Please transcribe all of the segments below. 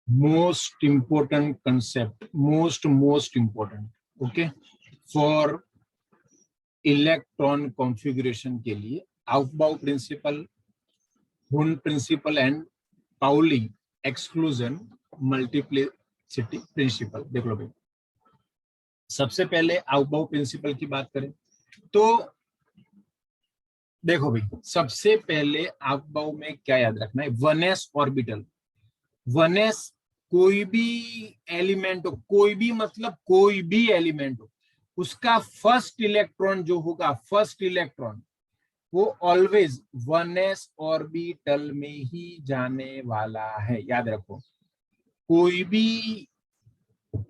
most important concept, most important, okay, for electron configuration के लिए Aufbau principle, Hund principle and Pauli exclusion multiplicity principle. देख लो भाई, सबसे पहले आउफबाउ प्रिंसिपल की बात करें तो देखो भाई, सबसे पहले आउफबाउ में क्या याद रखना है, 1s ऑर्बिटल। 1s कोई भी एलिमेंट हो, कोई भी मतलब कोई भी एलिमेंट हो, उसका फर्स्ट इलेक्ट्रॉन जो होगा, फर्स्ट इलेक्ट्रॉन वो ऑलवेज 1s ऑर्बिटल में ही जाने वाला है। याद रखो, कोई भी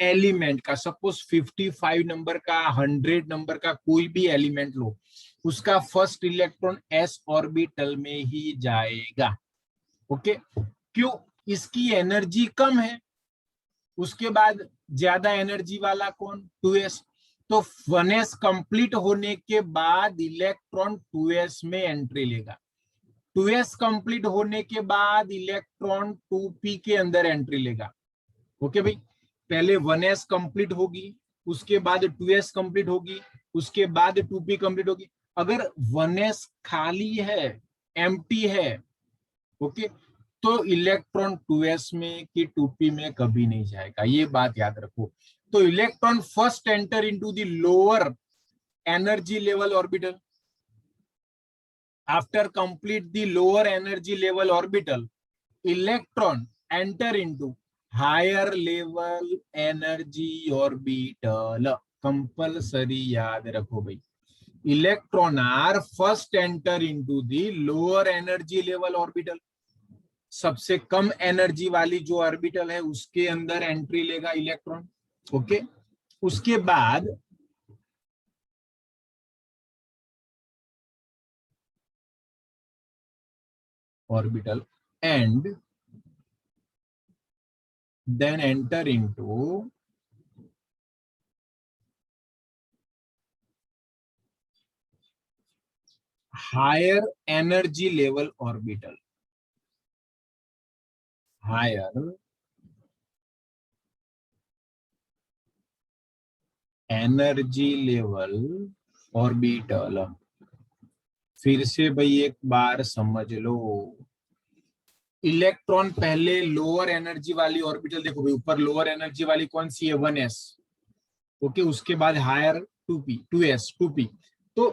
एलिमेंट का, सपोज 55 नंबर का, 100 नंबर का कोई भी एलिमेंट लो, उसका फर्स्ट इलेक्ट्रॉन s ऑर्बिटल में ही जाएगा। ओके, क्यों? इसकी एनर्जी कम है। उसके बाद ज्यादा एनर्जी वाला कौन? 2s। तो 1s कंप्लीट होने के बाद इलेक्ट्रॉन 2s में एंट्री लेगा। 2s कंप्लीट होने के बाद इलेक्ट्रॉन 2p के अंदर एंट्री लेगा। ओके भाई, पहले 1s कंप्लीट होगी, उसके बाद 2s कंप्लीट होगी, उसके बाद 2p कंप्लीट होगी। अगर 1s खाली है, एम्प्टी है, ओके, तो इलेक्ट्रॉन 2s में कि 2p में कभी नहीं जाएगा। ये बात याद रखो। तो electron first enter into the lower energy level orbital. After complete the lower energy level orbital, electron enter into higher level energy orbital. Compulsory याद रखो भाई, electron are first enter into the lower energy level orbital. सबसे कम energy वाली जो orbital है उसके अंदर एंट्री लेगा इलेक्ट्रॉन। ओके, उसके बाद orbital and then enter into higher energy level orbital. Higher energy level orbital. फिर से भाई एक बार समझ लो, इलेक्ट्रॉन पहले लोअर एनर्जी वाली ऑर्बिटल, देखो भाई ऊपर लोअर एनर्जी वाली कौन सी है? 1s। ओके, उसके बाद हायर 2p, 2s, 2p। तो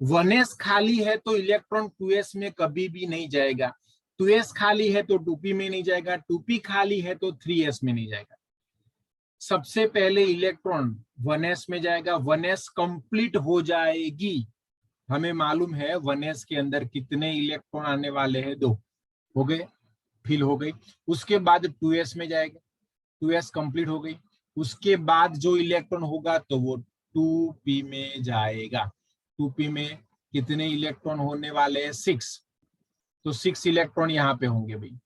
1s खाली है तो इलेक्ट्रॉन 2s में कभी भी नहीं जाएगा। 2s खाली है तो 2p में नहीं जाएगा। 2p खाली है तो 3s में नहीं जाएगा। सबसे पहले इलेक्ट्रॉन 1s में जाएगा। 1s कंप्लीट हो जाएगी, हमें मालूम है 1s के अंदर कितने इलेक्ट्रॉन आने वाले हैं? 2 हो गए, फिल हो गई। उसके बाद 2s में जाएगा, 2s कंप्लीट हो गई। उसके बाद जो इलेक्ट्रॉन होगा तो वो 2p में जाएगा। 2p में कितने इलेक्ट्रॉन होने वाले हैं? 6। तो 6 इलेक्ट्रॉन यहाँ पे होंगे भाई।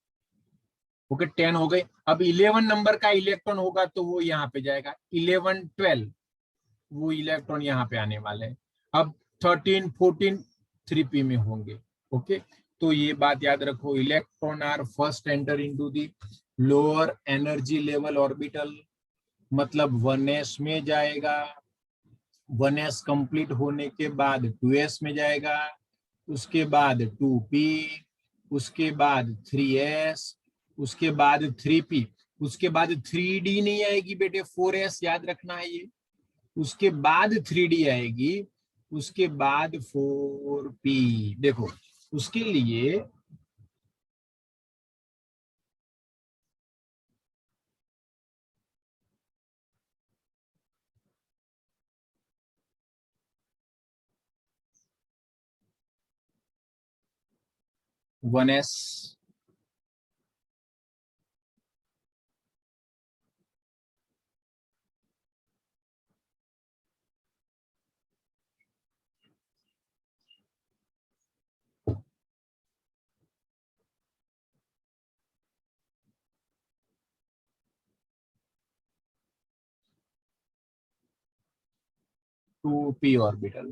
ओके, 10 हो गए। अब 11 नंबर का इलेक्ट्रॉन होगा तो वो यहाँ पे जाएगा। 11, 12 वो इलेक्ट्रॉन यहाँ पे आने वाले हैं। अब 13, 14 3p में होंगे। ओके, तो ये बात याद रखो, electron are first enter into the lower energy level orbital, मतलब 1s में जाएगा। 1s कंप्लीट होने के बाद 2s में जाएगा, उसके बाद 2p, उसके बाद 3s, उसके बाद 3p, उसके बाद 3d नहीं आएगी बेटे, 4s याद रखना है ये। उसके बाद 3d आएगी, उसके बाद 4p। देखो, उसके लिए 1s 2p ऑर्बिटल।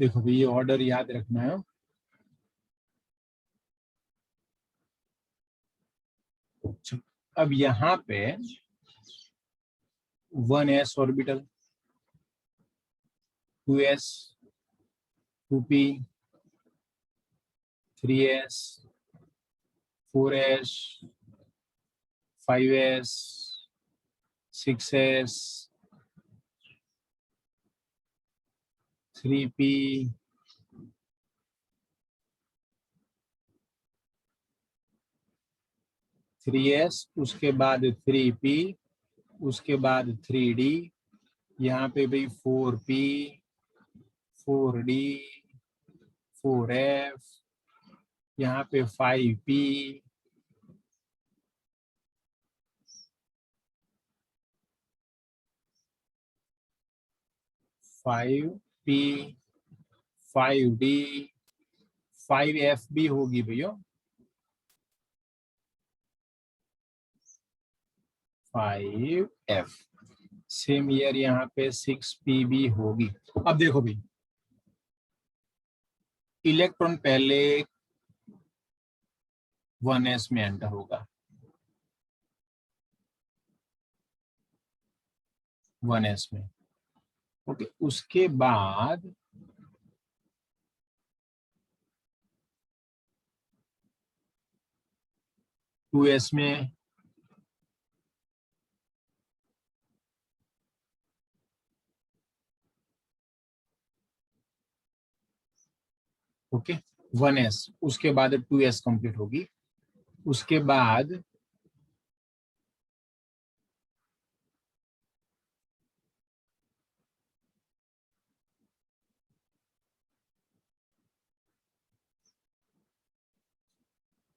देखो भाई ये ऑर्डर याद रखना है। अब यहाँ पे 1s orbital, 2s, 2p, 3s, 4s, 5s, 6s, 3p, 3s, उसके बाद 3p, उसके बाद 3d, यहाँ पे भाई 4p, 4d, 4f, यहाँ पे 5p, 5p, 5d, 5f भी होगी भैया, 5f। सेम ईयर यहाँ पे 6p भी होगी। अब देखो भाई इलेक्ट्रॉन पहले 1s में एंटर होगा, 1s में, ओके। उसके बाद 2s में, ओके, 1s, उसके बाद 2s कंप्लीट होगी, उसके बाद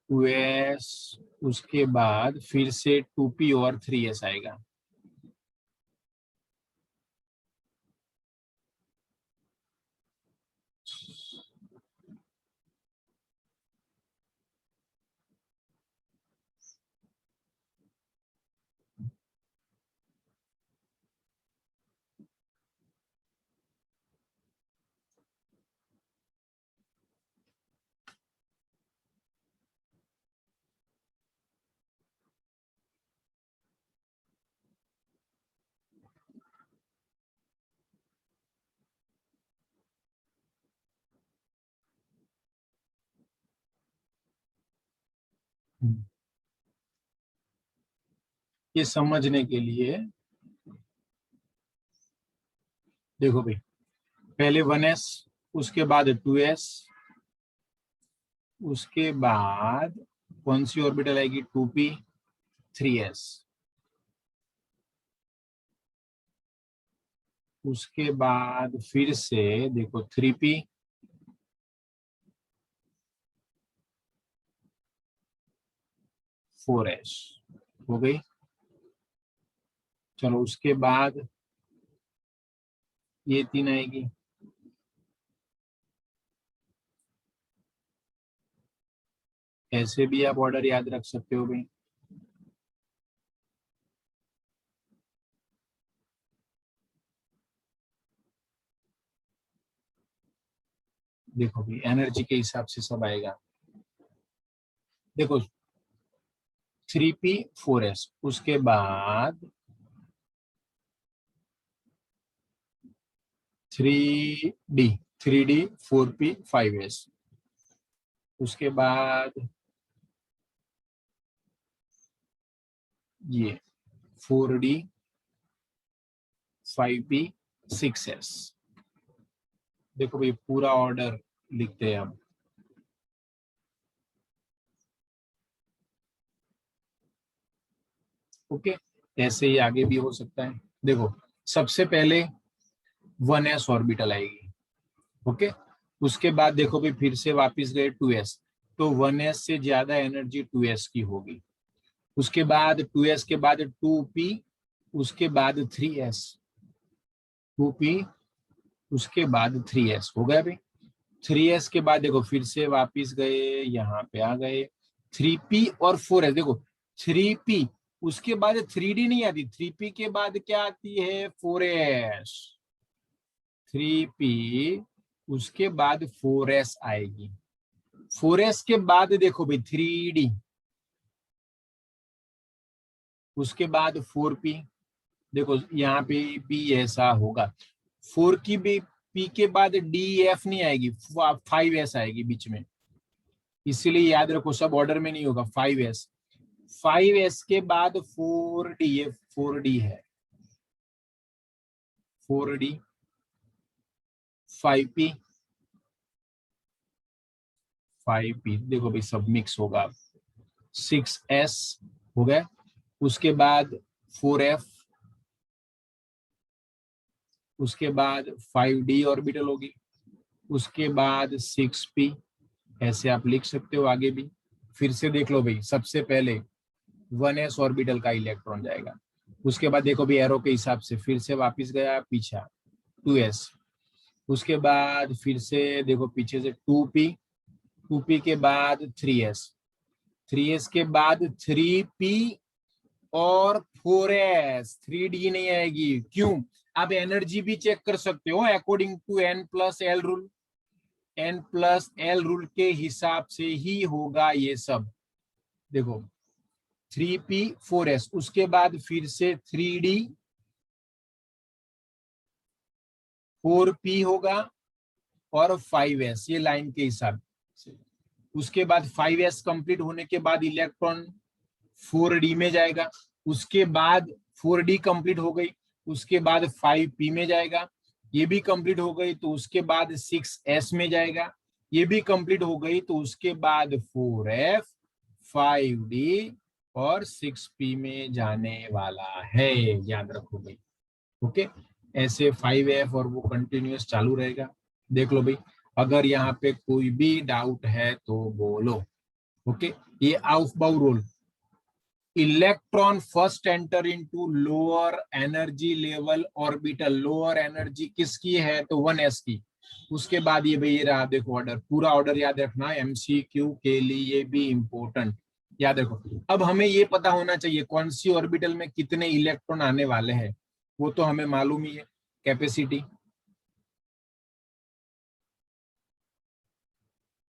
2s, उसके बाद फिर से 2p और 3s आएगा। ये समझने के लिए देखो भाई पहले 1s, उसके बाद 2s, उसके बाद कौन सी ऑर्बिटल आएगी, 2p, 3s, उसके बाद फिर से देखो 3p, 4s हो गई। चलो उसके बाद ये 3 आएगी, ऐसे भी आप ऑर्डर याद रख सकते हो भाई। देखो भाई एनर्जी के हिसाब से सब आएगा। देखो 3p, 4s, उसके बाद 3d, 3d, 4p, 5s, उसके बाद ये 4d, 5p, 6s। देखो भाई पूरा ऑर्डर लिखते हैं अब, ओके। ऐसे ही आगे भी हो सकता है। देखो सबसे पहले 1s ऑर्बिटल आएगी, ओके। उसके बाद देखो भाई फिर से वापस गए 2s, तो 1s से ज्यादा एनर्जी 2s की होगी। उसके बाद 2s के बाद 2p, उसके बाद 3s, 2p, उसके बाद 3s हो गया भाई। 3s के बाद देखो फिर से वापस गए, यहाँ पे आ गए 3p और 4s। देखो 3p, उसके बाद 3d नहीं आती, 3p के बाद क्या आती है, 4s, 3p, उसके बाद 4s आएगी, 4s के बाद देखो भाई 3d, उसके बाद 4p, देखो यहाँ पे भी ऐसा होगा, 4 की भी p के बाद df नहीं आएगी, 5s आएगी बीच में, इसीलिए याद रखो सब ऑर्डर में नहीं होगा। 5s, 5s के बाद 4d, ये 4d है, 4d, 5p, 5p, देखो भाई सब मिक्स होगा, 6s हो गया, उसके बाद 4f, उसके बाद 5d ऑर्बिटल होगी, उसके बाद 6p, ऐसे आप लिख सकते हो आगे भी। फिर से देख लो भाई, सबसे पहले 1s ऑर्बिटल का इलेक्ट्रॉन जाएगा, उसके बाद देखो भी एरो के हिसाब से फिर से वापस गया पीछा 2s, उसके बाद फिर से देखो पीछे से 2p, 2p के बाद 3s, 3s के बाद 3p और 4s, 3d नहीं आएगी, क्यों? आप एनर्जी भी चेक कर सकते हो according to n+l rule, n+l rule के हिसाब से ही होगा ये सब। देखो 3p 4s, उसके बाद फिर से 3d 4p होगा और 5s, ये लाइन के हिसाब से। उसके बाद 5s कंप्लीट होने के बाद इलेक्ट्रॉन 4d में जाएगा, उसके बाद 4d कंप्लीट हो गई, उसके बाद 5p में जाएगा, ये भी कंप्लीट हो गई तो उसके बाद 6s में जाएगा, ये भी कंप्लीट हो गई तो उसके बाद 4f, 5d और 6p में जाने वाला है, याद रखो भाई। ओके, ऐसे 5f और वो कंटिन्यूअस चालू रहेगा। देख लो भाई, अगर यहाँ पे कोई भी डाउट है तो बोलो। ओके, ये Aufbau rule, electron first enter into lower energy level orbital, lower energy किसकी है तो 1s की, उसके बाद ये भाई ये रहा, देखो ऑर्डर, पूरा ऑर्डर याद रखना, एमसीक्यू के लिए भी इंपॉर्टेंट, याद रखो। अब हमें ये पता होना चाहिए कौन सी ऑर्बिटल में कितने इलेक्ट्रॉन आने वाले हैं, वो तो हमें मालूम ही है, capacity,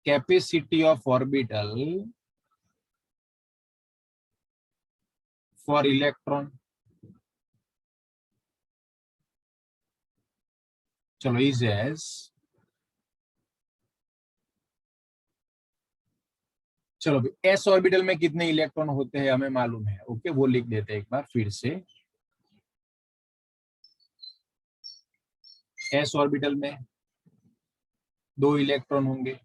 capacity of orbital for electron. चलो इज एज, चलो एस ऑर्बिटल में कितने इलेक्ट्रॉन होते हैं हमें मालूम है। ओके, वो लिख देते हैं एक बार फिर से, एस ऑर्बिटल में 2 इलेक्ट्रॉन होंगे,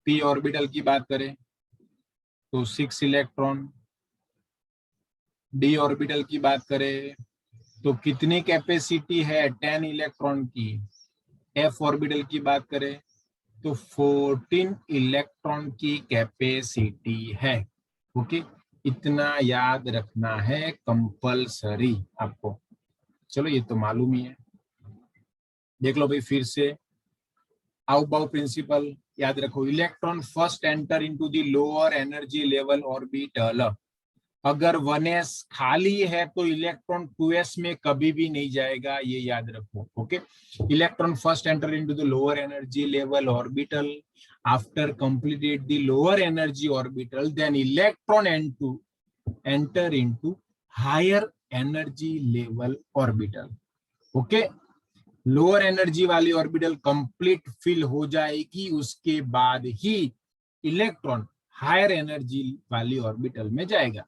पी ऑर्बिटल की बात करें तो 6 इलेक्ट्रॉन, डी ऑर्बिटल की बात करें तो कितनी कैपेसिटी है 10 इलेक्ट्रॉन की, एफ ऑर्बिटल की बात करें तो 14 इलेक्ट्रॉन की कैपेसिटी है। ओके, इतना याद रखना है कंपलसरी आपको, चलो ये तो मालूम ही है। देख लो भाई फिर से, आउबाउ प्रिंसिपल याद रखो, electron first enter into the lower energy level orbital, अगर 1s खाली है तो इलेक्ट्रॉन 2s में कभी भी नहीं जाएगा, ये याद रखो। Okay, electron first enter into the lower energy level orbital, after completed the lower energy orbital then electron enter into higher energy level orbital. Okay, lower energy वाली ऑर्बिटल कंप्लीट फिल हो जाएगी, उसके बाद ही इलेक्ट्रॉन हायर एनर्जी वाली orbital में जाएगा।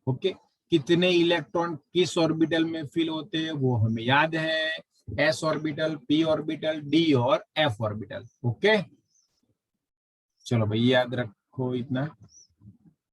Okay, कितने इलेक्ट्रॉन किस ऑर्बिटल में फिल होते हैं वो हमें याद है, S orbital, P orbital, D और एफ ऑर्बिटल। ओके, चलो भाई याद रखो इतना।